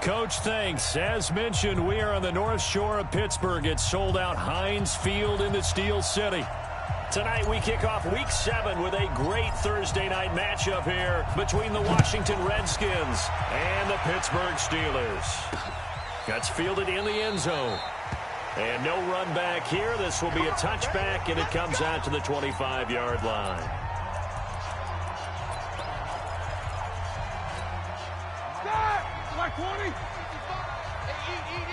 Coach, thanks. As mentioned, we are on the North Shore of Pittsburgh. It's sold out Heinz Field in the Steel City. Tonight we kick off Week 7 with a great Thursday night matchup here between the Washington Redskins and the Pittsburgh Steelers. That's fielded in the end zone. And no run back here. This will be a touchback, and it comes out to the 25-yard line. Like 20. Hey, eat.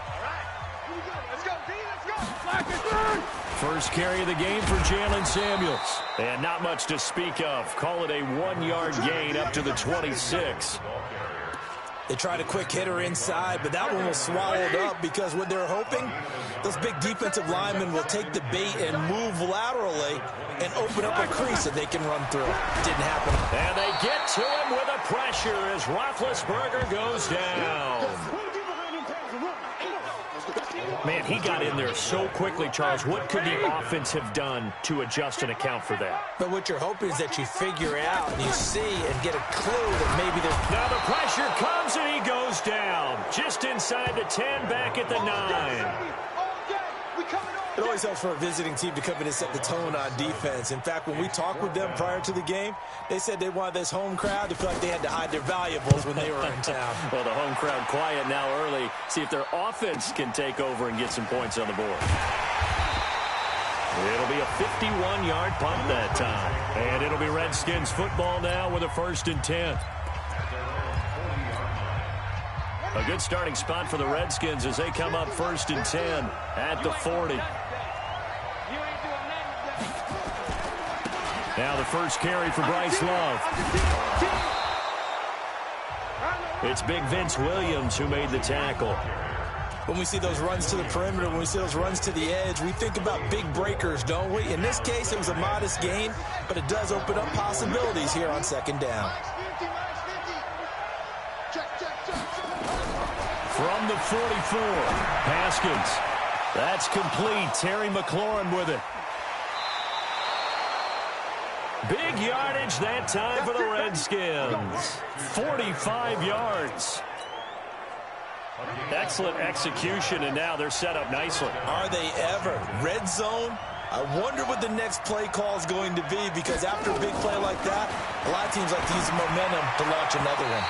All right. Here we go. Let's go, D. Let's go. Flag is third. First carry of the game for Jalen Samuels. And not much to speak of. Call it a 1-yard gain up to the 26. They tried a quick hitter inside, but that one was swallowed up because what they're hoping, those big defensive linemen will take the bait and move laterally and open up a crease that they can run through. Didn't happen. And they get to him with a pressure as Roethlisberger goes down. Man, he got in there so quickly, Charles. What could the offense have done to adjust and account for that? But what you're hoping is that you figure out and you see and get a clue that maybe there's... Now the pressure comes and he goes down. Just inside the 10, back at the 9. It always helps for a visiting team to come in and set the tone on defense. In fact, when we talked with them prior to the game, they said they wanted this home crowd to feel like they had to hide their valuables when they were in town. Well, the home crowd quiet now early. See if their offense can take over and get some points on the board. It'll be a 51-yard punt that time. And it'll be Redskins football now with a 1st and 10. A good starting spot for the Redskins as they come up 1st and 10 at the 40. Now the first carry for Bryce Love. It's Big Vince Williams who made the tackle. When we see those runs to the perimeter, when we see those runs to the edge, we think about big breakers, don't we? In this case, it was a modest gain, but it does open up possibilities here on 2nd down. From the 44, Haskins. That's complete. Terry McLaurin with it. Big yardage that time for the Redskins. 45 yards. Excellent execution, and now they're set up nicely. Are they ever? Red zone? I wonder what the next play call is going to be, because after a big play like that, a lot of teams like to use the momentum to launch another one.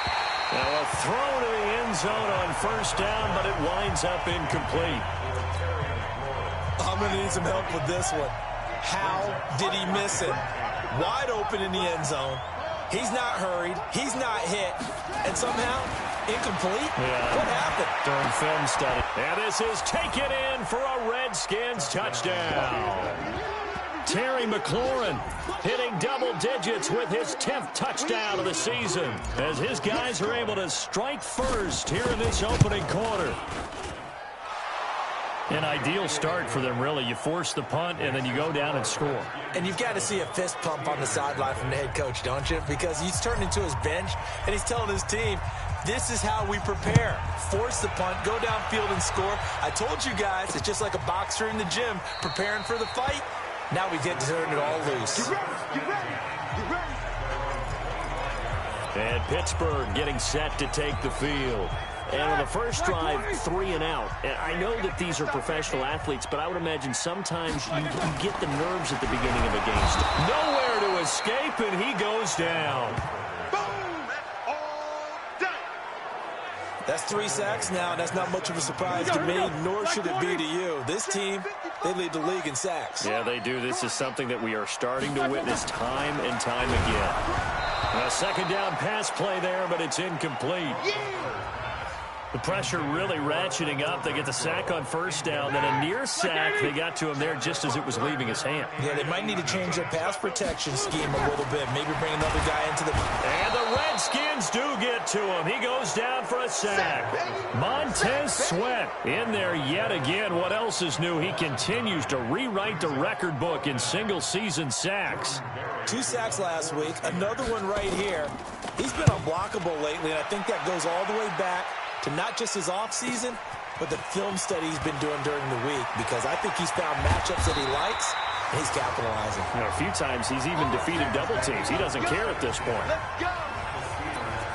Now a throw to the end zone on 1st down, but it winds up incomplete. I'm going to need some help with this one. How did he miss it? Wide open in the end zone. He's not hurried. He's not hit. And somehow, incomplete? Yeah. What happened? During film study. And this is taken in for a Redskins touchdown. Terry McLaurin hitting double digits with his 10th touchdown of the season as his guys are able to strike first here in this opening quarter. An ideal start for them, really. You force the punt, and then you go down and score. And you've got to see a fist pump on the sideline from the head coach, don't you? Because he's turned into his bench, and he's telling his team, this is how we prepare. Force the punt, go downfield and score. I told you guys, it's just like a boxer in the gym preparing for the fight. Now we get to turn it all loose. Get ready. And Pittsburgh getting set to take the field. And on the first drive, 3 and out. And I know that these are professional athletes, but I would imagine sometimes you get the nerves at the beginning of a game. Nowhere to escape, and he goes down. Boom! All day. That's 3 sacks now, and that's not much of a surprise to me, nor should it be to you. This team, they lead the league in sacks. Yeah, they do. This is something that we are starting to witness time and time again. A 2nd down pass play there, but it's incomplete. The pressure really ratcheting up. They get the sack on 1st down, then a near sack. They got to him there just as it was leaving his hand. Yeah, they might need to change their pass protection scheme a little bit. Maybe bring another guy into the... And the Redskins do get to him. He goes down for a sack. Montez Sweat in there yet again. What else is new? He continues to rewrite the record book in single-season sacks. 2 sacks last week, another one right here. He's been unblockable lately, and I think that goes all the way back to not just his offseason, but the film study he's been doing during the week, because I think he's found matchups that he likes, and he's capitalizing. You know, a few times he's even defeated double teams. He doesn't care at this point.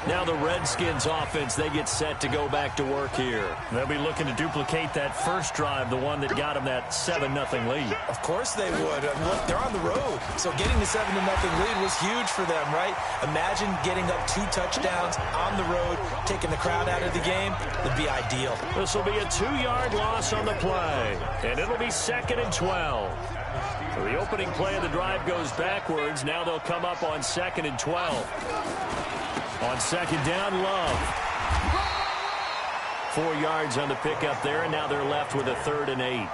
Now the Redskins offense, they get set to go back to work here. They'll be looking to duplicate that first drive, the one that got them that 7-0 lead. Of course they would. Look, they're on the road, so getting the 7-0 lead was huge for them, right? Imagine getting up 2 touchdowns on the road, taking the crowd out of the game. Would be ideal. This will be a 2-yard loss on the play, and it'll be 2nd and 12. So the opening play of the drive goes backwards. Now they'll come up on 2nd and 12. On 2nd down, Love. 4 yards on the pickup there, and now they're left with a 3rd and 8.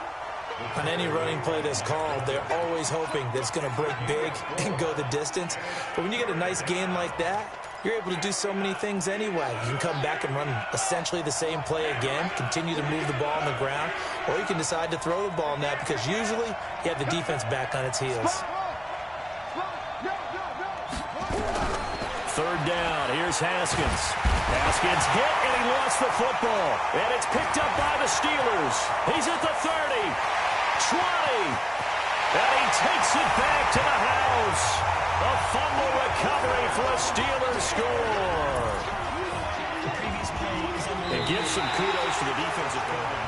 On any running play that's called, they're always hoping that it's going to break big and go the distance. But when you get a nice gain like that, you're able to do so many things anyway. You can come back and run essentially the same play again, continue to move the ball on the ground, or you can decide to throw the ball now because usually you have the defense back on its heels. 3rd down. Here's Haskins. Haskins hit, and he lost the football. And it's picked up by the Steelers. He's at the 30, 20, and he takes it back to the house. A fumble recovery for a Steelers score. And give some kudos to the defensive coordinator.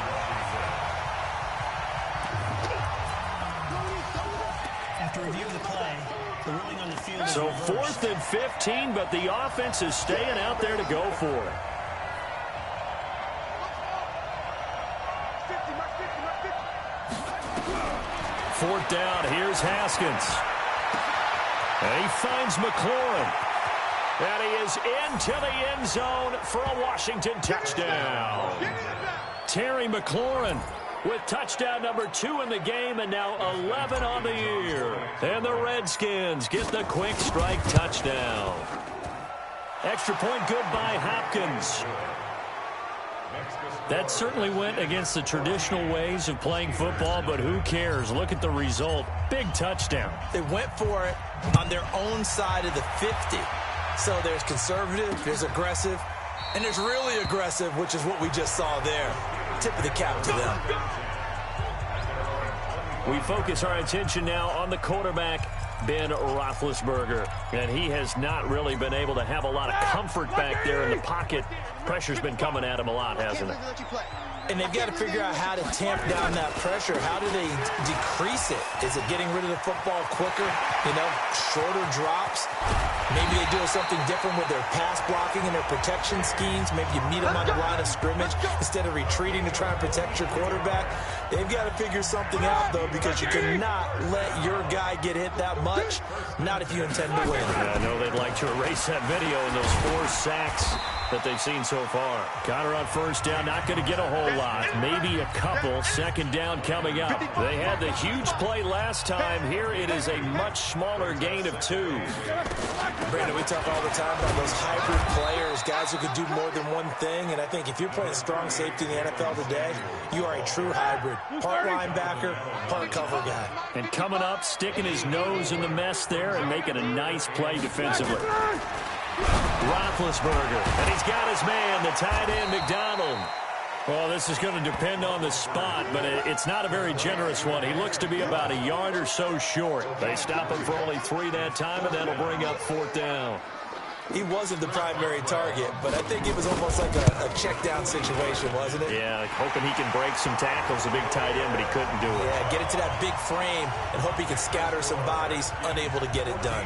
After review of the play, the ruling on the field is so reversed. 4th and 15, but the offense is staying out there to go for it. Fourth down, here's Haskins. And he finds McLaurin. And he is into the end zone for a Washington touchdown. Terry McLaurin with touchdown number 2 in the game, and now 11 on the year. And the Redskins get the quick strike touchdown. Extra point good by Hopkins. That certainly went against the traditional ways of playing football, but who cares? Look at the result. Big touchdown. They went for it on their own side of the 50. So there's conservative, there's aggressive, and there's really aggressive, which is what we just saw there. Tip of the cap to them. We focus our attention now on the quarterback, Ben Roethlisberger. And he has not really been able to have a lot of comfort back there in the pocket. Pressure's been coming at him a lot, hasn't it? And they've got to figure out how to tamp down that pressure. How do they decrease it? Is it getting rid of the football quicker? You know, shorter drops? Maybe they do something different with their pass blocking and their protection schemes. Maybe you meet them on the line of scrimmage instead of retreating to try and protect your quarterback. They've got to figure something out, though, because you cannot let your guy get hit that much. Not if you intend to win. Yeah, I know they'd like to erase that video in those 4 sacks that they've seen so far. Connor on first down, not going to get a whole lot. Maybe a couple. 2nd down coming up. They had the huge play last time. Here it is a much smaller gain of 2. Brandon, we talk all the time about those hybrid players, guys who could do more than one thing. And I think if you're playing strong safety in the NFL today, you are a true hybrid. Part linebacker, part cover guy. And coming up, sticking his nose in the mess there and making a nice play defensively. Roethlisberger, and he's got his man, the tight end, McDonald. Well, this is going to depend on the spot, but it's not a very generous one. He looks to be about a yard or so short. They stop him for only 3 that time, and that'll bring up 4th down. He wasn't the primary target, but I think it was almost like a check-down situation, wasn't it? Yeah, hoping he can break some tackles, a big tight end, but he couldn't do it. Yeah, get into that big frame and hope he can scatter some bodies, unable to get it done.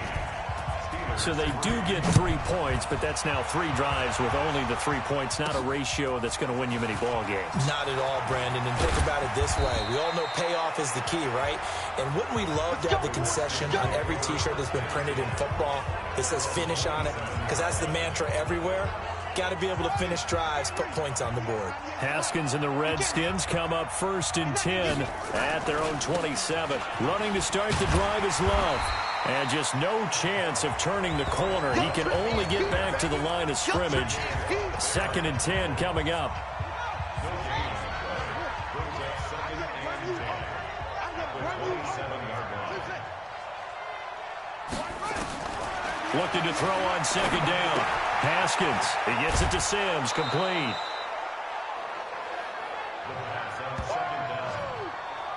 So they do get 3 points, but that's now 3 drives with only the 3 points, not a ratio that's going to win you many ball games. Not at all, Brandon. And think about it this way. We all know payoff is the key, right? And wouldn't we love to have the concession on every T-shirt that's been printed in football that says finish on it? Because that's the mantra everywhere. Got to be able to finish drives, put points on the board. Haskins and the Redskins come up 1st and 10 at their own 27. Running to start the drive is Love. And just no chance of turning the corner. He can only get back to the line of scrimmage. 2nd and 10 coming up. Looking to throw on 2nd down. Haskins, he gets it to Sims, complete.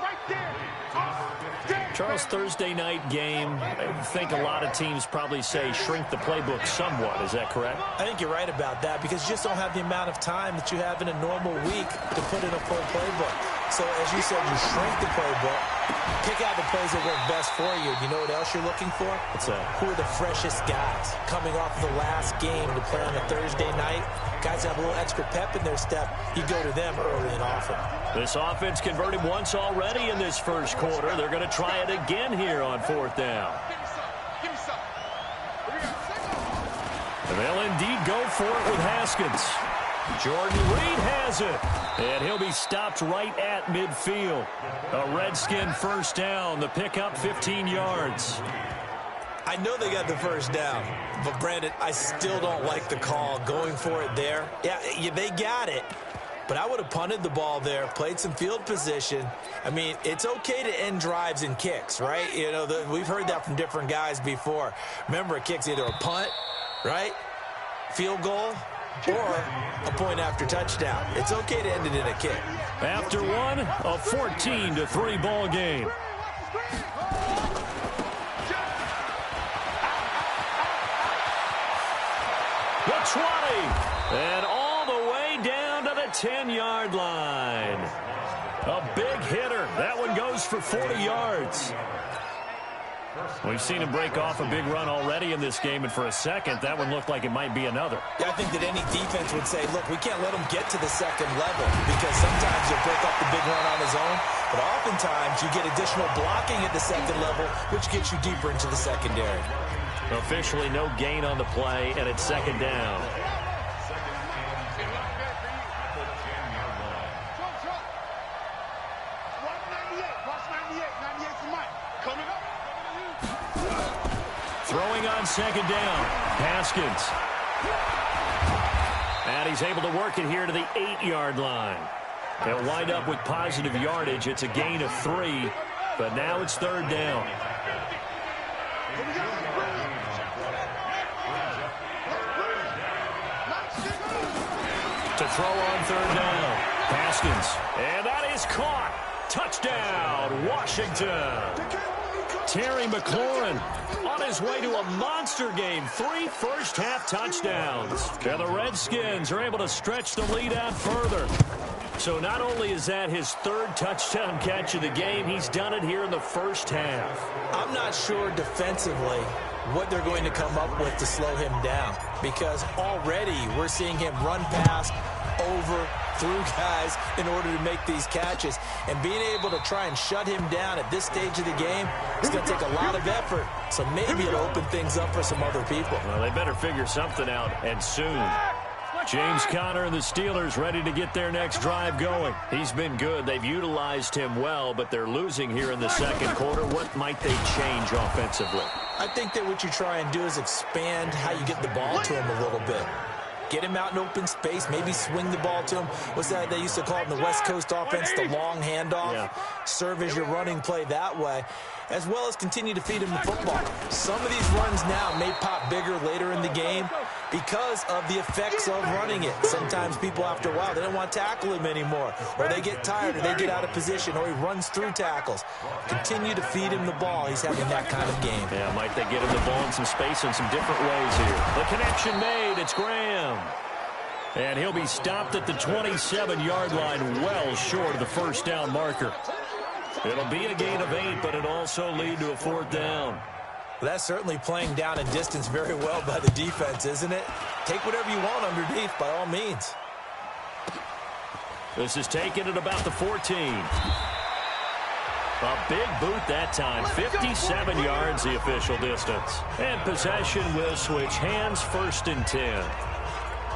Right there. Charles, Thursday night game, I think a lot of teams probably say shrink the playbook somewhat. Is that correct? I think you're right about that because you just don't have the amount of time that you have in a normal week to put in a full playbook. So, as you said, you shrink the playbook, pick out the plays that work best for you. You know what else you're looking for? What's that? Who are the freshest guys coming off the last game to play on a Thursday night? Guys have a little extra pep in their step. You go to them early and often. This offense converted once already in this first quarter. They're going to try it again here on fourth down. And they'll indeed go for it with Haskins. Jordan Reed has it, and he'll be stopped right at midfield. A Redskin first down, the pickup 15 yards. I know they got the first down, but Brandon, I still don't like the call going for it there. Yeah, they got it, but I would have punted the ball there, played some field position. I mean, it's okay to end drives and kicks, right? You know, we've heard that from different guys before. Remember, a kick's either a punt, right, field goal, or a point after touchdown. It's okay to end it in a kick. After one, a 14-3 ball game. The 20, and all the way down to the 10-yard line. A big hitter. That one goes for 40 yards. We've seen him break off a big run already in this game, and for a second, that one looked like it might be another. Yeah, I think that any defense would say, look, we can't let him get to the second level because sometimes he'll break off the big run on his own, but oftentimes you get additional blocking at the second level, which gets you deeper into the secondary. Officially no gain on the play, and it's second down. Throwing on second down, Haskins. And he's able to work it here to the 8-yard line. They'll wind up with positive yardage. It's a gain of 3, but now it's third down. To throw on third down, Haskins. And that is caught. Touchdown, Washington. Terry McLaurin on his way to a monster game. 3 first-half touchdowns. And the Redskins are able to stretch the lead out further. So not only is that his third touchdown catch of the game, he's done it here in the first half. I'm not sure defensively what they're going to come up with to slow him down because already we're seeing him run past, over, through guys in order to make these catches. And being able to try and shut him down at this stage of the game is going to take a lot of effort. So maybe it'll open things up for some other people. Well, they better figure something out, and soon. James Conner and the Steelers ready to get their next drive going. He's been good. They've utilized him well, but they're losing here in the second quarter. What might they change offensively? I think that what you try and do is expand how you get the ball to him a little bit. Get him out in open space, maybe swing the ball to him. What's that they used to call it in the West Coast offense, the long handoff? Yeah. Serve as your running play that way, as well as continue to feed him the football. Some of these runs now may pop bigger later in the game because of the effects of running it. Sometimes people, after a while, they don't want to tackle him anymore, or they get tired, or they get out of position, or he runs through tackles. Continue to feed him the ball. He's having that kind of game. Yeah, might they get him the ball in some space in some different ways here. The connection made. It's Graham. And he'll be stopped at the 27-yard line, well short of the first down marker. It'll be a gain of 8, but it'll also lead to a fourth down. Well, that's certainly playing down in distance very well by the defense, isn't it? Take whatever you want underneath, by all means. This is taken at about the 14. A big boot that time. 57 yards the official distance. And possession will switch hands, 1st and 10.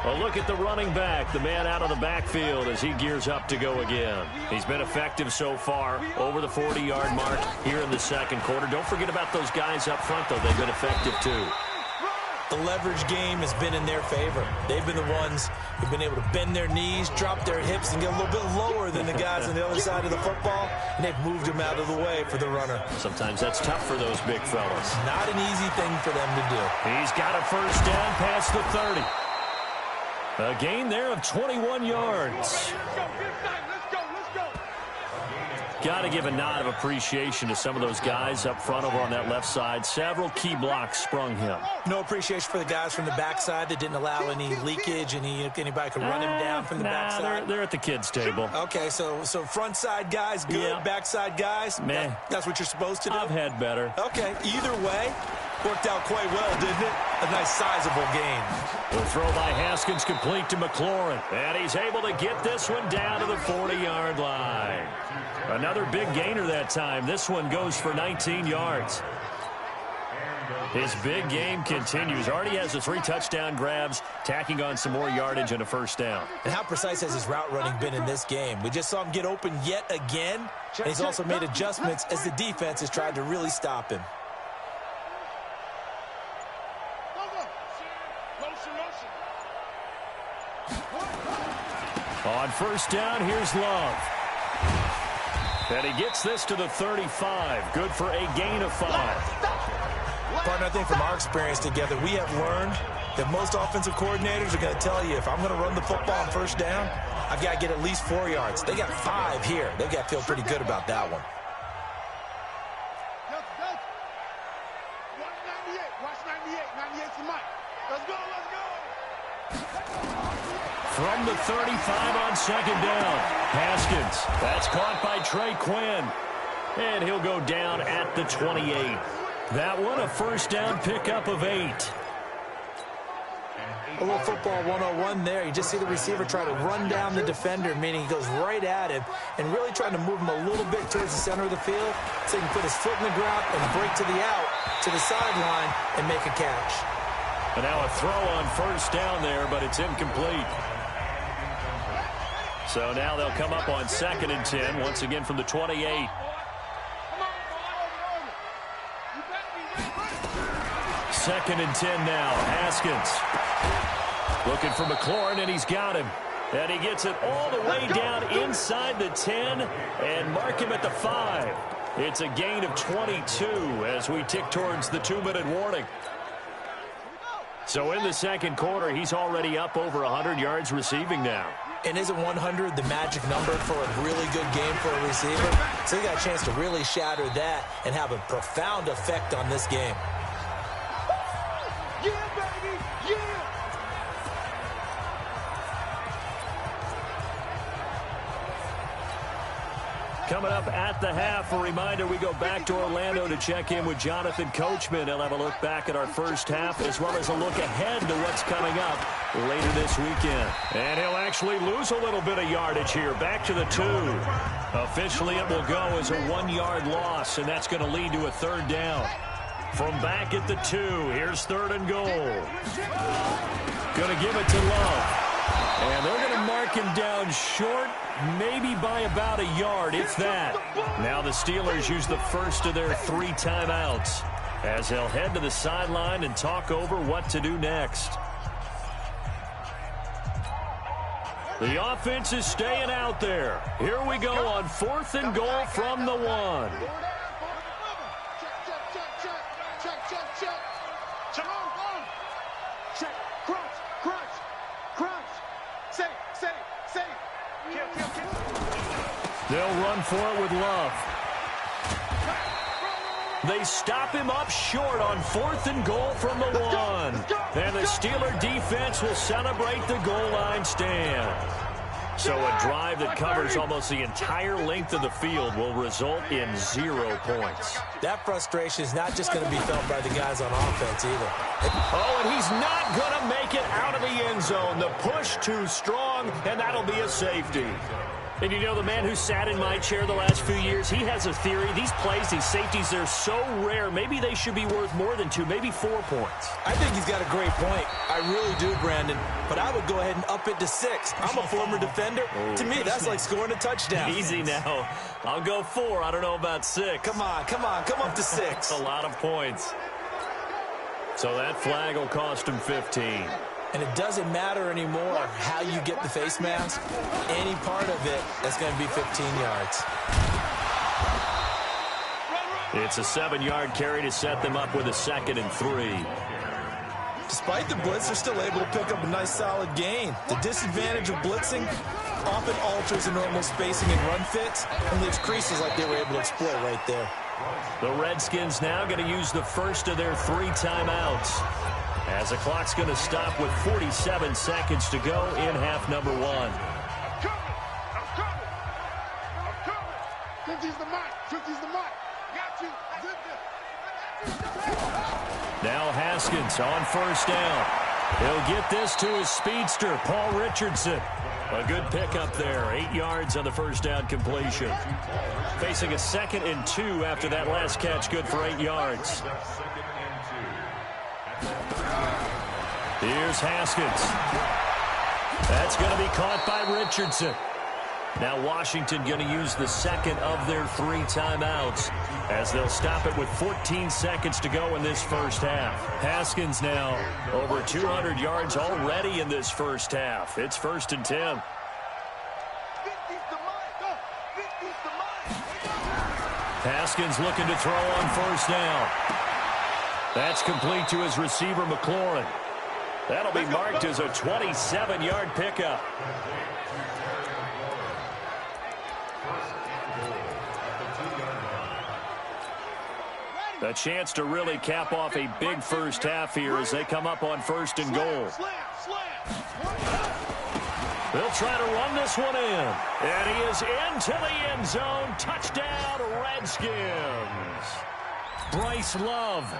A look at the running back, the man out of the backfield as he gears up to go again. He's been effective so far, over the 40-yard mark here in the second quarter. Don't forget about those guys up front, though. They've been effective, too. The leverage game has been in their favor. They've been the ones who've been able to bend their knees, drop their hips, and get a little bit lower than the guys on the other side of the football, and they've moved them out of the way for the runner. Sometimes that's tough for those big fellas. Not an easy thing for them to do. He's got a first down past the 30. A gain there of 21 yards. Got to give a nod of appreciation to some of those guys up front over on that left side. Several key blocks sprung him. No appreciation for the guys from the backside that didn't allow any leakage, anybody could run him down from the backside. They're at the kids' table. Okay, so front side guys good, yeah. Backside guys, man, that's what you're supposed to do? I've had better. Okay, either way, worked out quite well, didn't it? A nice sizable gain. The throw by Haskins complete to McLaurin. And he's able to get this one down to the 40-yard line. Another big gainer that time. This one goes for 19 yards. His big game continues. Already has the 3 touchdown grabs, tacking on some more yardage and a first down. And how precise has his route running been in this game? We just saw him get open yet again, and he's also made adjustments as the defense has tried to really stop him. On first down, here's Love. And he gets this to the 35. Good for a gain of 5. Partner, I think from our experience together, we have learned that most offensive coordinators are going to tell you, if I'm going to run the football on first down, I've got to get at least 4 yards. They got 5 here. They've got to feel pretty good about that one. Watch 98. 98's the mic. Let's go. From the 35 on second down. Haskins. That's caught by Trey Quinn. And he'll go down at the 28. That one a first down pickup of 8. A little football 101 there. You just see the receiver try to run down the defender, meaning he goes right at him and really trying to move him a little bit towards the center of the field so he can put his foot in the ground and break to the out, to the sideline, and make a catch. And now a throw on first down there, but it's incomplete. So now they'll come up on 2nd and 10, once again from the 28. Second and 10 now. Haskins looking for McLaurin, and he's got him. And he gets it all the way down inside the 10 and mark him at the 5. It's a gain of 22 as we tick towards the 2-minute warning. So in the second quarter, he's already up over 100 yards receiving now. And isn't 100 the magic number for a really good game for a receiver? So he got a chance to really shatter that and have a profound effect on this game. Yeah, baby! Yeah! Coming up at the half, a reminder, we go back to Orlando to check in with Jonathan Coachman. He'll have a look back at our first half as well as a look ahead to what's coming up later this weekend. And he'll actually lose a little bit of yardage here, back to the 2. Officially, it will go as a 1-yard loss, and that's going to lead to a 3rd down. From back at the 2, here's 3rd and goal. Going to give it to Love. And they're going to mark him down short, maybe by about a yard, if that. Now the Steelers use the first of their 3 timeouts as they'll head to the sideline and talk over what to do next. The offense is staying out there. Here we go on 4th and goal from the 1. They'll run for it with Love. They stop him up short on 4th and goal from the 1. And the Steeler defense will celebrate the goal line stand. So a drive that covers almost the entire length of the field will result in 0 points. That frustration is not just going to be felt by the guys on offense either. Oh, and he's not going to make it out of the end zone. The push too strong, and that'll be a safety. And you know, the man who sat in my chair the last few years, he has a theory. These plays, these safeties, they're so rare. Maybe they should be worth more than 2, maybe 4 points. I think he's got a great point. I really do, Brandon. But I would go ahead and up it to 6. I'm a former defender. Oh, to me, that's like scoring a touchdown. Easy now. I'll go 4. I don't know about 6. Come on. Come up to 6. That's a lot of points. So that flag will cost him 15. And it doesn't matter anymore how you get the face mask. Any part of it, that's going to be 15 yards. It's a 7-yard carry to set them up with a 2nd and 3. Despite the blitz, they're still able to pick up a nice solid gain. The disadvantage of blitzing often alters the normal spacing and run fits and leaves creases like they were able to exploit right there. The Redskins now going to use the first of their 3 timeouts, as the clock's going to stop with 47 seconds to go in half number 1. I'm coming. 50's the mic. 50's the mic. Got you. Now Haskins on first down. He'll get this to his speedster, Paul Richardson. A good pickup there. 8 yards on the first down completion. Facing a 2nd and 2 after that last catch, good for 8 yards. Here's Haskins. That's going to be caught by Richardson. Now Washington going to use the second of their 3 timeouts, as they'll stop it with 14 seconds to go in this first half. Haskins now over 200 yards already in this first half. It's 1st and 10. Haskins looking to throw on first down. That's complete to his receiver, McLaurin. That'll be marked as a 27-yard pickup. A chance to really cap off a big first half here as they come up on 1st and goal. They'll try to run this one in. And he is into the end zone. Touchdown, Redskins. Bryce Love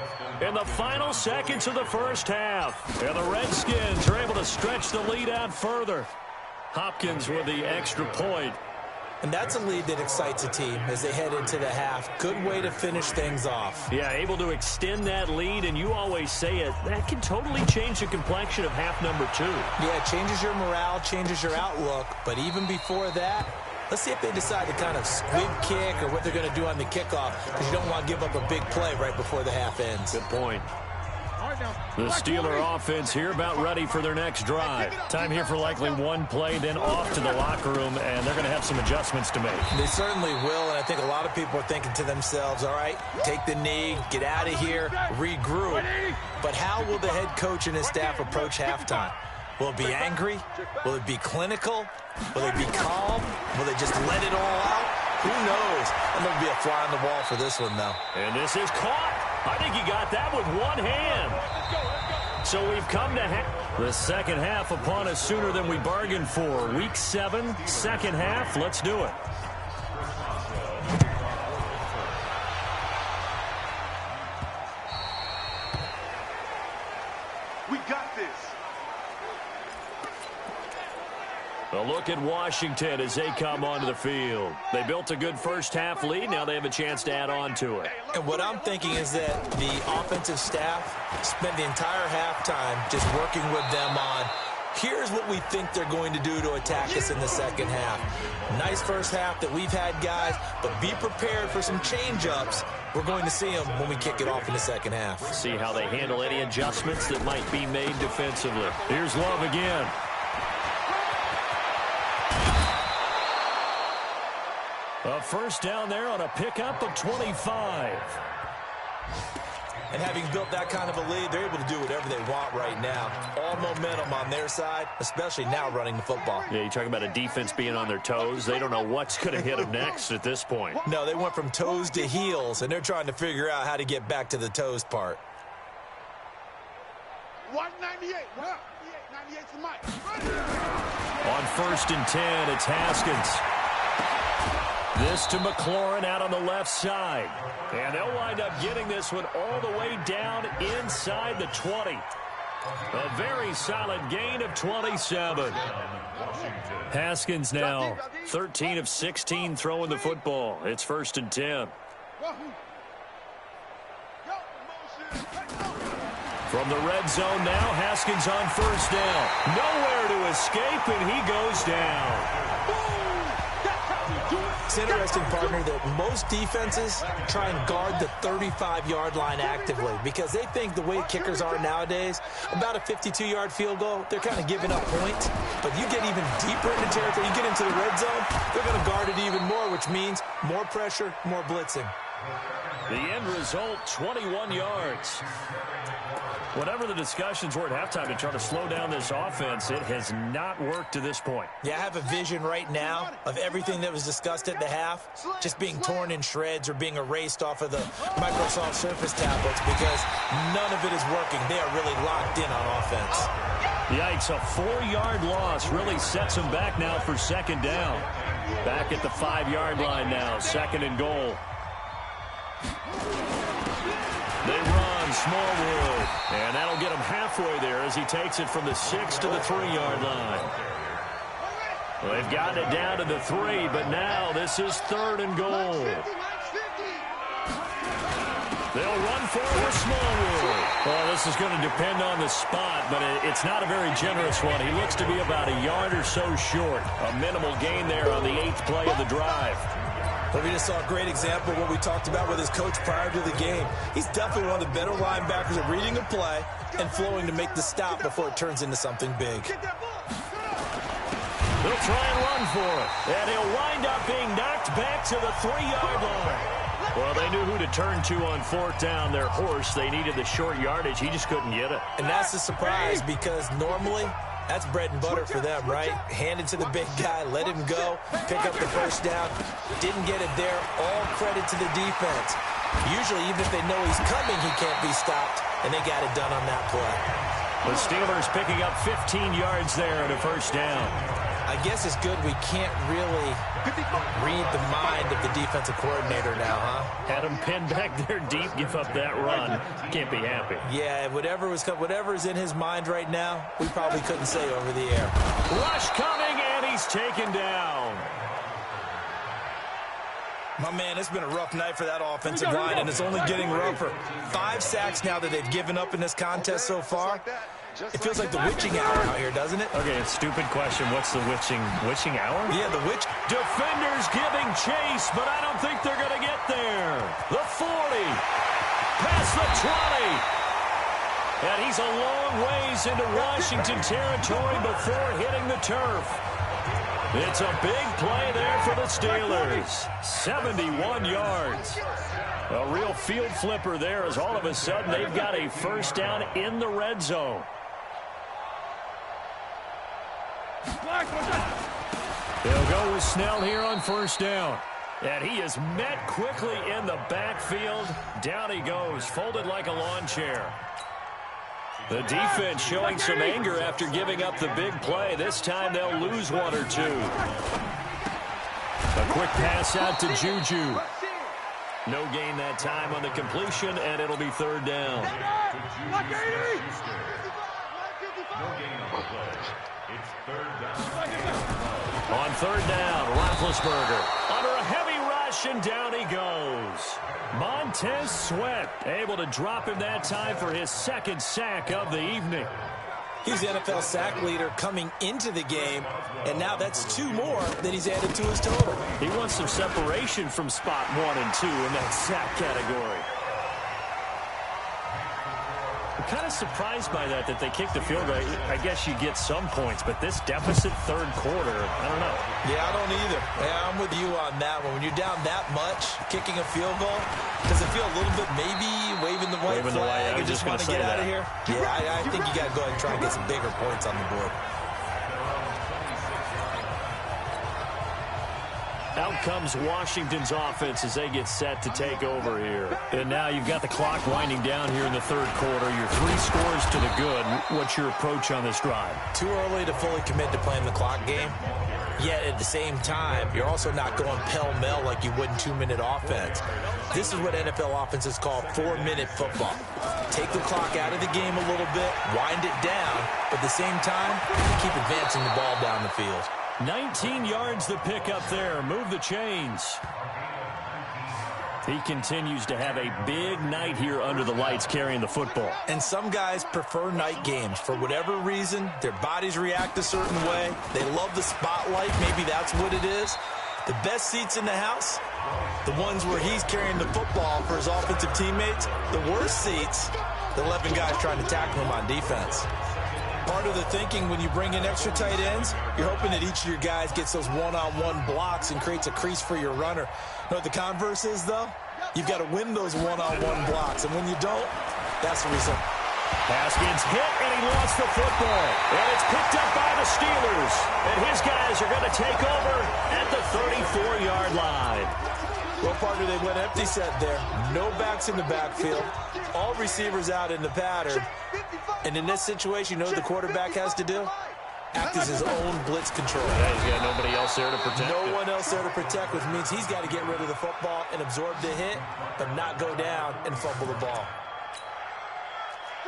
in the final seconds of the first half. And the Redskins are able to stretch the lead out further. Hopkins with the extra point. And that's a lead that excites a team as they head into the half. Good way to finish things off. Yeah, able to extend that lead, and you always say it, that can totally change the complexion of half number 2. Yeah, it changes your morale, changes your outlook. But even before that, let's see if they decide to kind of squib kick or what they're going to do on the kickoff, because you don't want to give up a big play right before the half ends. Good point. The Steeler offense here about ready for their next drive. Time here for likely one play, then off to the locker room, and they're going to have some adjustments to make. They certainly will, and I think a lot of people are thinking to themselves, all right, take the knee, get out of here, regroup. But how will the head coach and his staff approach halftime? Will it be angry? Will it be clinical? Will they be calm? Will they just let it all out? Who knows? I'm going to be a fly on the wall for this one, though. And this is caught. I think he got that with one hand. So we've come to the second half upon us sooner than we bargained for. Week 7, second half. Let's do it. We got this. A look at Washington as they come onto the field. They built a good first half lead. Now they have a chance to add on to it. And what I'm thinking is that the offensive staff spent the entire halftime just working with them on, here's what we think they're going to do to attack us in the second half. Nice first half that we've had, guys, but be prepared for some change-ups. We're going to see them when we kick it off in the second half. See how they handle any adjustments that might be made defensively. Here's Love again. A first down there on a pickup of 25. And having built that kind of a lead, they're able to do whatever they want right now. All momentum on their side, especially now running the football. Yeah, you talk about a defense being on their toes. They don't know what's going to hit them next at this point. No, they went from toes to heels, and they're trying to figure out how to get back to the toes part. 198. 98's the mic. On 1st and 10, it's Haskins. This to McLaurin out on the left side. And they'll wind up getting this one all the way down inside the 20. A very solid gain of 27. Haskins now 13 of 16 throwing the football. It's 1st and 10. From the red zone now, Haskins on first down. Nowhere to escape, and he goes down. It's interesting, partner, that most defenses try and guard the 35-yard line actively because they think the way kickers are nowadays, about a 52-yard field goal, they're kind of giving up points. But you get even deeper into territory, you get into the red zone, they're going to guard it even more, which means more pressure, more blitzing. The end result, 21 yards. Whatever the discussions were at halftime to try to slow down this offense, it has not worked to this point. Yeah, I have a vision right now of everything that was discussed at the half just being torn in shreds or being erased off of the Microsoft Surface tablets because none of it is working. They are really locked in on offense. Yikes, a 4-yard loss really sets them back now for second down. Back at the 5-yard line now, second and goal. They run Smallwood, and that'll get him halfway there as he takes it from the 6 to the 3-yard line. Well, they've gotten it down to the 3, but now this is third and goal. They'll run for it with Smallwood. Well, this is going to depend on the spot, but it's not a very generous one. He looks to be about a yard or so short. A minimal gain there on the 8th play of the drive. But we just saw a great example of what we talked about with his coach prior to the game. He's definitely one of the better linebackers at reading a play and flowing to make the stop before it turns into something big. They'll try and run for it. And he'll wind up being knocked back to the 3-yard line. Well, they knew who to turn to on 4th down. Their horse, they needed the short yardage. He just couldn't get it. And that's a surprise because normally that's bread and butter for them, right? Hand it to the big guy, let him go, pick up the first down. Didn't get it there. All credit to the defense. Usually, even if they know he's coming, he can't be stopped, and they got it done on that play. The Steelers picking up 15 yards there at a first down. I guess it's good we can't really read the mind of the defensive coordinator now, huh? Had him pinned back there deep, give up that run. Can't be happy. Yeah, whatever's in his mind right now, we probably couldn't say over the air. Rush coming, and he's taken down. My man, it's been a rough night for that offensive line, and it's only getting rougher. 5 sacks now that they've given up in this contest so far. It feels like the witching hour out here, doesn't it? Okay, a stupid question. What's the witching hour? Yeah, the witch. Defenders giving chase, but I don't think they're going to get there. The 40. Past the 20. And he's a long ways into Washington territory before hitting the turf. It's a big play there for the Steelers. 71 yards. A real field flipper there as all of a sudden they've got a first down in the red zone. They'll go with Snell here on first down. And he is met quickly in the backfield. Down he goes, folded like a lawn chair. The defense showing some anger after giving up the big play. This time they'll lose 1 or 2. A quick pass out to Juju. No gain that time on the completion, and it'll be third down. On third down, Roethlisberger under a heavy rush, and down he goes. Montez Sweat able to drop him that time for his 2nd sack of the evening. He's the NFL sack leader coming into the game, and now that's 2 more that he's added to his total. He wants some separation from spot 1 and 2 in that sack category. I'm kind of surprised by that they kicked the field goal. I guess you get some points, but this deficit third quarter, I don't know. Yeah, I don't either. Yeah, I'm with you on that one. When you're down that much, kicking a field goal, does it feel a little bit maybe waving the white flag and just want to get out of here? Yeah, I think you got to go ahead and try and get some bigger points on the board. Out comes Washington's offense as they get set to take over here. And now you've got the clock winding down here in the third quarter. You're 3 scores to the good. What's your approach on this drive? Too early to fully commit to playing the clock game. Yet at the same time, you're also not going pell-mell like you would in 2-minute offense. This is what NFL offenses call 4-minute football. Take the clock out of the game a little bit, wind it down, but at the same time, keep advancing the ball down the field. 19 yards the pick up there. Move the chains. He continues to have a big night here under the lights carrying the football. And some guys prefer night games. For whatever reason, their bodies react a certain way. They love the spotlight. Maybe that's what it is. The best seats in the house, the ones where he's carrying the football for his offensive teammates. The worst seats, the 11 guys trying to tackle him on defense. Part of the thinking when you bring in extra tight ends, you're hoping that each of your guys gets those one-on-one blocks and creates a crease for your runner. You know what the converse is, though? you've got to win those one-on-one blocks. And when you don't, that's the result. Haskins hit, and he lost the football. And it's picked up by the Steelers. And his guys are going to take over at the 34-yard line. Well, partner, they went empty set there. No backs in the backfield. All receivers out in the pattern. And in this situation, you know what the quarterback has to do? Act as his own blitz control. Yeah, he's got nobody else there to protect No him. one else there to protect, which means he's got to get rid of the football and absorb the hit, but not go down and fumble the ball.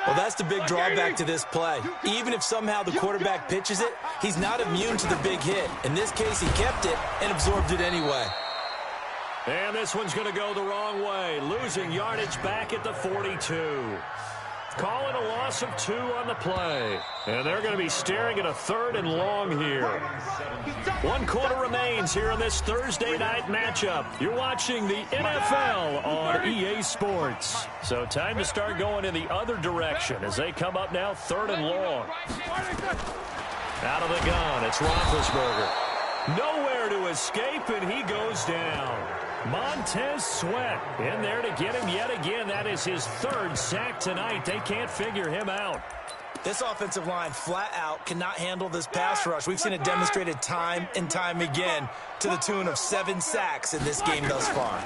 Well, that's the big drawback to this play. Even if somehow the quarterback pitches it, he's not immune to the big hit. In this case, he kept it and absorbed it anyway. And this one's going to go the wrong way. Losing yardage back at the 42. Calling a loss of 2 on the play. And they're going to be staring at a 3rd and long here. 1 quarter remains here in this Thursday night matchup. You're watching the NFL on EA Sports. So time to start going in the other direction as they come up now 3rd and long. Out of the gun, it's Roethlisberger. Nowhere to escape, and he goes down. Montez Sweat in there to get him yet again. That is his 3rd sack tonight. They can't figure him out. This offensive line flat out cannot handle this pass rush. We've seen it demonstrated time and time again to the tune of 7 sacks in this game thus far.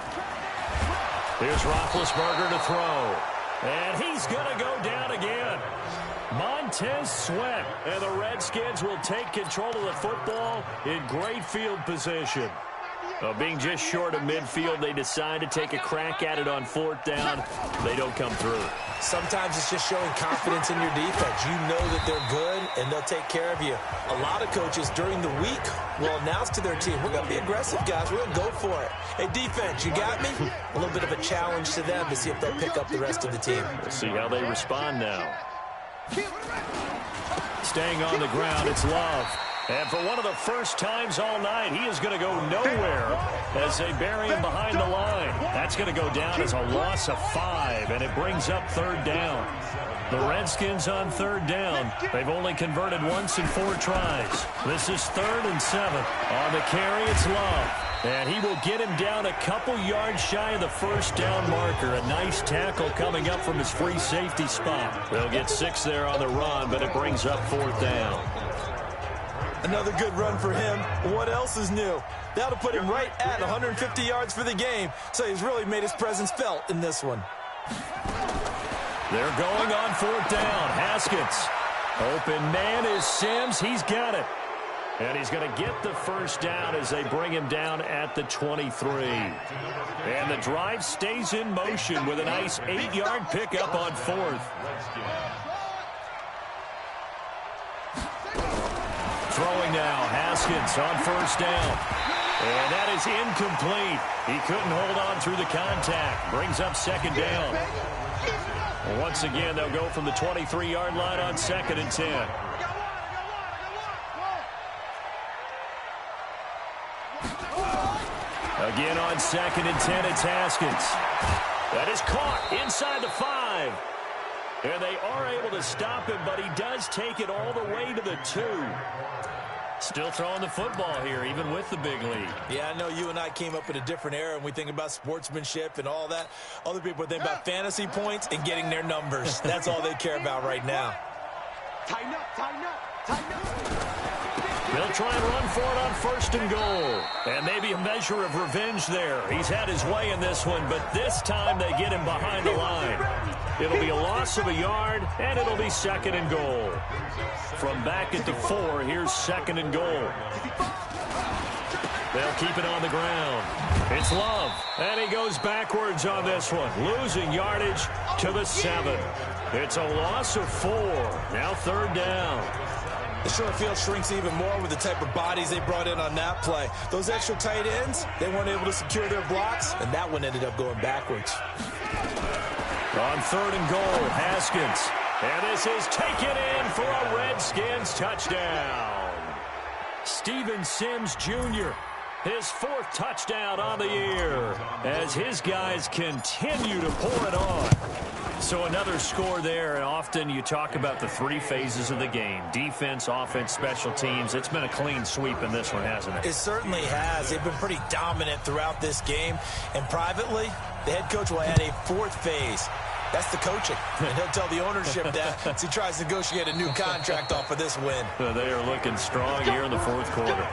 Here's Roethlisberger to throw. And he's going to go down again. Montez Sweat. And the Redskins will take control of the football in great field position. Being just short of midfield, they decide to take a crack at it on 4th down. They don't come through. Sometimes it's just showing confidence in your defense. You know that they're good, and they'll take care of you. A lot of coaches during the week will announce to their team, we're going to be aggressive, guys. We're going to go for it. Hey, defense, you got me? A little bit of a challenge to them to see if they'll pick up the rest of the team. We'll see how they respond now. Staying on the ground, it's Love. And for one of the first times all night, he is going to go nowhere as they bury him behind the line. That's going to go down as a loss of 5, and it brings up 3rd down. The Redskins on 3rd down. They've only converted once in 4 tries. This is 3rd and 7. On the carry, it's Love. And he will get him down a couple yards shy of the 1st down marker. A nice tackle coming up from his free safety spot. They'll get 6 there on the run, but it brings up 4th down. Another good run for him. What else is new? That'll put him right at 150 yards for the game, so he's really made his presence felt in this one. They're going on 4th down. Haskins. Open man is Sims. He's got it. And he's going to get the 1st down as they bring him down at the 23. And the drive stays in motion with a nice 8-yard pickup on 4th. Throwing now, Haskins on 1st down. And that is incomplete. He couldn't hold on through the contact. Brings up 2nd down. Once again, they'll go from the 23-yard line on 2nd and 10. Again on 2nd and 10, it's Haskins. That is caught inside the 5. And they are able to stop him, but he does take it all the way to the 2. Still throwing the football here, even with the big lead. Yeah, I know you and I came up in a different era, and we think about sportsmanship and all that. Other people think about fantasy points and getting their numbers. That's all they care about right now. Tighten up, tighten up, tighten up. They'll try and run for it on 1st and goal. And maybe a measure of revenge there. He's had his way in this one, but this time they get him behind the line. It'll be a loss of a yard, and it'll be 2nd and goal. From back at the 4, here's 2nd and goal. They'll keep it on the ground. It's Love, and he goes backwards on this one, losing yardage to the 7. It's a loss of 4. Now 3rd down. The short field shrinks even more with the type of bodies they brought in on that play. Those extra tight ends, they weren't able to secure their blocks, and that one ended up going backwards. On 3rd and goal, Haskins. And this is taken in for a Redskins touchdown. Steven Sims Jr., his 4th touchdown on the year as his guys continue to pour it on. So another score there, and often you talk about the three phases of the game. Defense, offense, special teams. It's been a clean sweep in this one, hasn't it? It certainly has. They've been pretty dominant throughout this game. And privately, the head coach will add a fourth phase. That's the coaching. And he'll tell the ownership that as he tries to negotiate a new contract off of this win. They are looking strong here in the fourth quarter.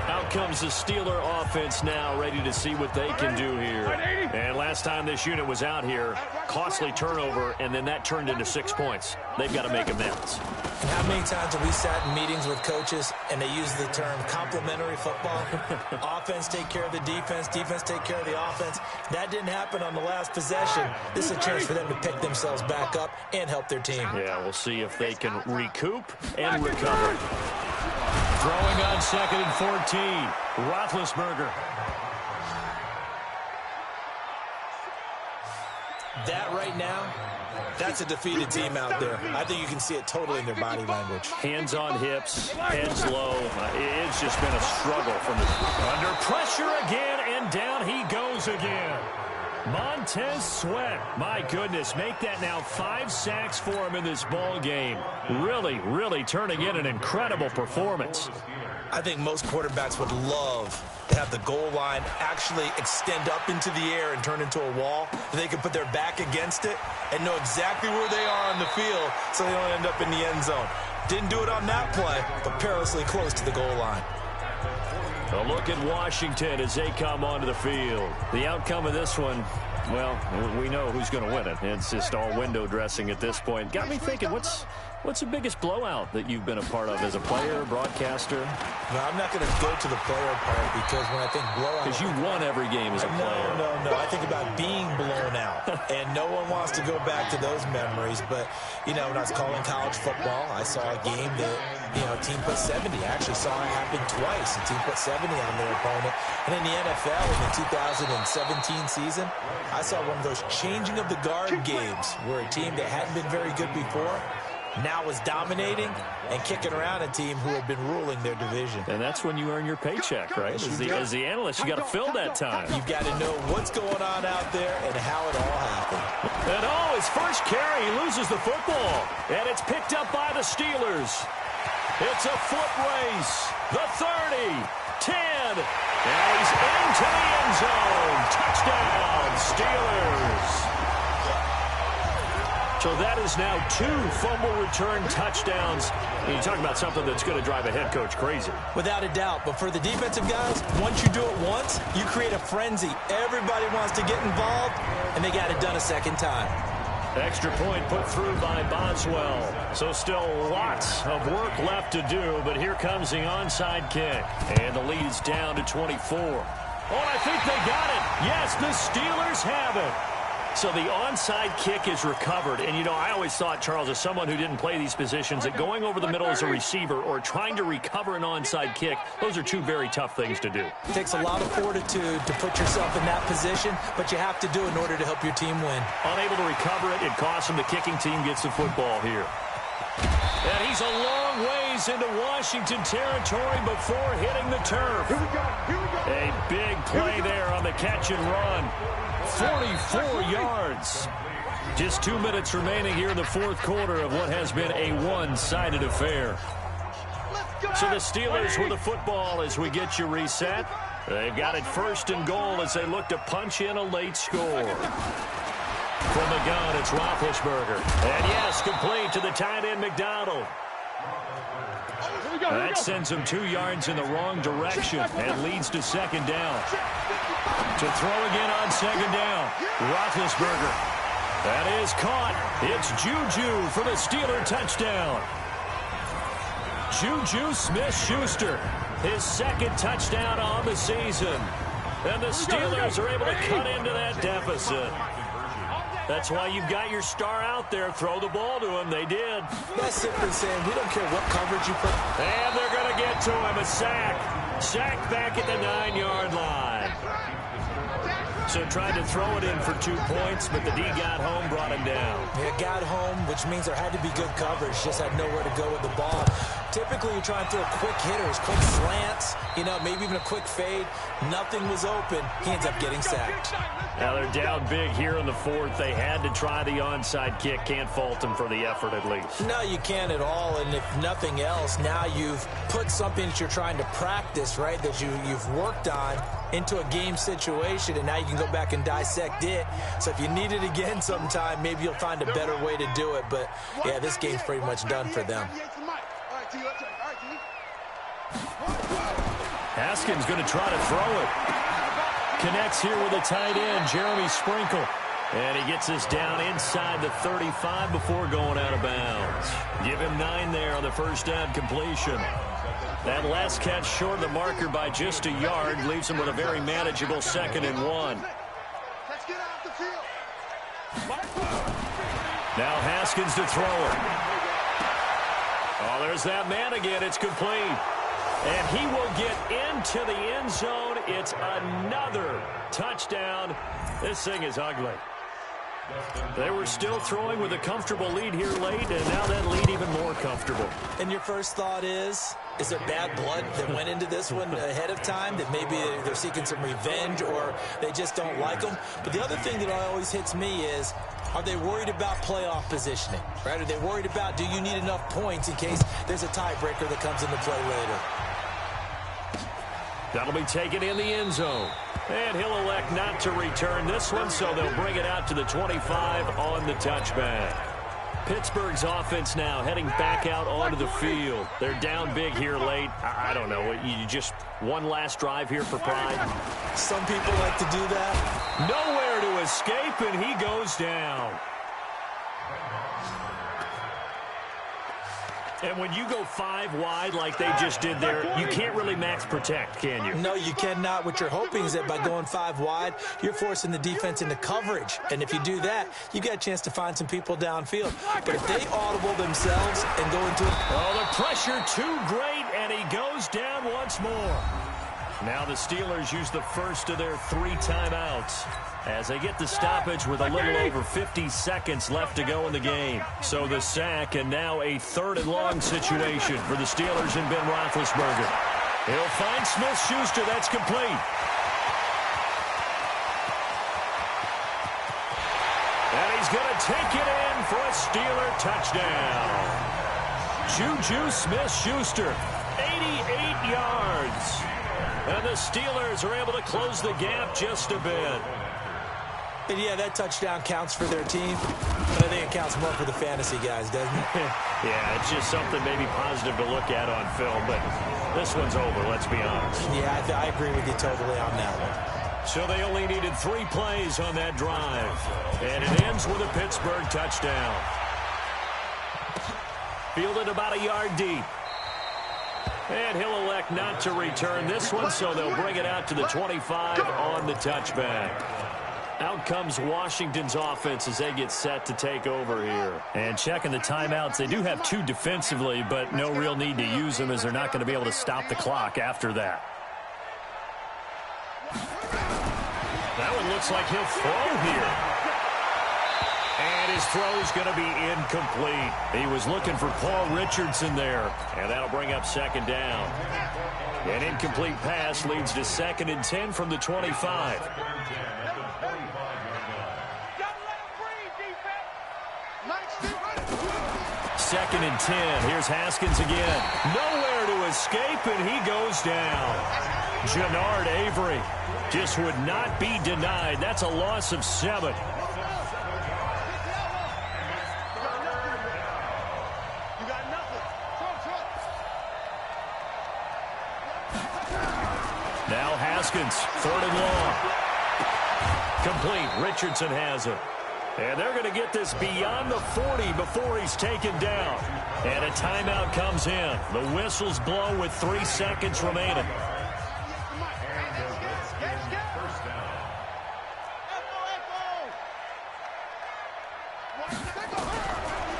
Out comes the Steeler offense now, ready to see what they can do here. And last time this unit was out here, costly turnover, and then that turned into 6 points. They've got to make amends. And how many times have we sat in meetings with coaches and they use the term complementary football? Offense take care of the defense, defense take care of the offense. That didn't happen on the last possession. This is a chance for them to pick themselves back up and help their team. Yeah, we'll see if they can recoup and recover. Throwing on 2nd and 14. Roethlisberger. That right now, that's a defeated team out there. I think you can see it totally in their body language. Hands on hips, heads low. It's just been a struggle from the... Under pressure again, and down he goes again. Montez Sweat, my goodness, make that now 5 sacks for him in this ball game. Really, really turning in an incredible performance. I think most quarterbacks would love to have the goal line actually extend up into the air and turn into a wall. They can put their back against it and know exactly where they are on the field so they don't end up in the end zone. Didn't do it on that play, but perilously close to the goal line. A look at Washington as they come onto the field. The outcome of this one, well, we know who's going to win it. It's just all window dressing at this point. Got me thinking, what's the biggest blowout that you've been a part of as a player, broadcaster? No, I'm not going to go to the player part because when I think blowout... Because you won every game as a player. No. I think about being blown out. And no one wants to go back to those memories. But, when I was calling college football, I saw a game that, a team put 70. I actually saw it happen twice. A team put 70 on their opponent. And in the NFL, in the 2017 season, I saw one of those changing of the guard games where a team that hadn't been very good before now was dominating and kicking around a team who had been ruling their division. And that's when you earn your paycheck, right? As the analyst, you got to fill that time. You've got to know what's going on out there and how it all happened. And his first carry, he loses the football. And it's picked up by the Steelers. It's a foot race. The 30, 10, and he's into the end zone. Touchdown, Steelers. So that is now 2 fumble return touchdowns. And you talk about something that's going to drive a head coach crazy. Without a doubt. But for the defensive guys, once you do it once, you create a frenzy. Everybody wants to get involved, and they got it done a second time. Extra point put through by Boswell. So still lots of work left to do, but here comes the onside kick. And the lead is down to 24. Oh, I think they got it. Yes, the Steelers have it. So the onside kick is recovered. And, I always thought, Charles, as someone who didn't play these positions, that going over the middle as a receiver or trying to recover an onside kick, those are 2 very tough things to do. It takes a lot of fortitude to put yourself in that position, but you have to do it in order to help your team win. Unable to recover it, it costs him. The kicking team gets the football here. And he's a long ways into Washington territory before hitting the turf. Here we go. A big play there on the catch and run. 44 yards. Just 2 minutes remaining here in the fourth quarter of what has been a one-sided affair. So the Steelers with the football as we get you reset. They've got it 1st and goal as they look to punch in a late score. From the gun, it's Roethlisberger. And yes, complete to the tight end, McDonald. That sends him 2 yards in the wrong direction and leads to 2nd down. To throw again on 2nd down, Roethlisberger. That is caught. It's Juju for the Steeler touchdown. Juju Smith-Schuster, his 2nd touchdown on the season. And the Steelers are able to cut into that deficit. That's why you've got your star out there. Throw the ball to him. They did. That's simply saying we don't care what coverage you put. And they're going to get to him. A sack. Sack back at the 9-yard line. So tried to throw it in for 2 points, but the D got home, brought him down. Yeah, got home, which means there had to be good coverage. Just had nowhere to go with the ball. Typically, you're trying to throw quick hitters, quick slants, maybe even a quick fade. Nothing was open. He ends up getting sacked. Now they're down big here in the fourth. They had to try the onside kick. Can't fault them for the effort at least. No, you can't at all. And if nothing else, now you've put something that you're trying to practice, right, that you've worked on into a game situation, and now you can go back and dissect it. So if you need it again sometime, maybe you'll find a better way to do it. But, yeah, this game's pretty much done for them. Haskins going to try to throw it. Connects here with a tight end, Jeremy Sprinkle. And he gets us down inside the 35 before going out of bounds. Give him 9 there on the first down completion. That last catch short of the marker by just a yard leaves him with a very manageable 2nd and 1. Now Haskins to throw it. Oh, there's that man again. It's complete. And he will get into the end zone. It's another touchdown. This thing is ugly. They were still throwing with a comfortable lead here late, and now that lead even more comfortable. And your first thought is there bad blood that went into this one ahead of time, that maybe they're seeking some revenge or they just don't like them? But the other thing that always hits me is, are they worried about playoff positioning? Right? Are they worried about, do you need enough points in case there's a tiebreaker that comes into play later? That'll be taken in the end zone. And he'll elect not to return this one, so they'll bring it out to the 25 on the touchback. Pittsburgh's offense now heading back out onto the field. They're down big here late. I don't know. You just one last drive here for pride. Some people like to do that. Nowhere to escape, and he goes down. And when you go 5 wide like they just did there, you can't really max protect, can you? No, you cannot. What you're hoping is that by going 5 wide, you're forcing the defense into coverage. And if you do that, you got a chance to find some people downfield. But if they audible themselves and go into it. Oh, the pressure too great, and he goes down once more. Now the Steelers use the first of their 3 timeouts as they get the stoppage with a little over 50 seconds left to go in the game. So the sack, and now a 3rd and long situation for the Steelers and Ben Roethlisberger. He'll find Smith-Schuster. That's complete. And he's going to take it in for a Steeler touchdown. Juju Smith-Schuster, 88 yards. And the Steelers are able to close the gap just a bit. And yeah, that touchdown counts for their team, but I think it counts more for the fantasy guys, doesn't it? Yeah, it's just something maybe positive to look at on film, but this one's over, let's be honest. Yeah, I agree with you totally on that one. So they only needed 3 plays on that drive, and it ends with a Pittsburgh touchdown. Fielded about a yard deep. And he'll elect not to return this one, so they'll bring it out to the 25 on the touchback. Out comes Washington's offense as they get set to take over here. And checking the timeouts, they do have 2 defensively, but no real need to use them as they're not going to be able to stop the clock after that. That one looks like he'll throw here. And his throw's going to be incomplete. He was looking for Paul Richardson there, and that'll bring up 2nd down. An incomplete pass leads to 2nd and 10 from the 25. 2nd and 10. Here's Haskins again. Nowhere to escape, and he goes down. Jannard Avery just would not be denied. That's a loss of 7. Now Haskins, 3rd and long. Complete. Richardson has it. And they're going to get this beyond the 40 before he's taken down. And a timeout comes in. The whistles blow with 3 seconds remaining.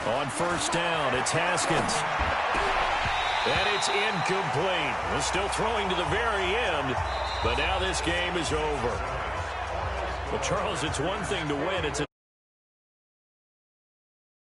On 1st down, it's Haskins. And it's incomplete. They're still throwing to the very end, but now this game is over. Well, Charles, it's one thing to win. It's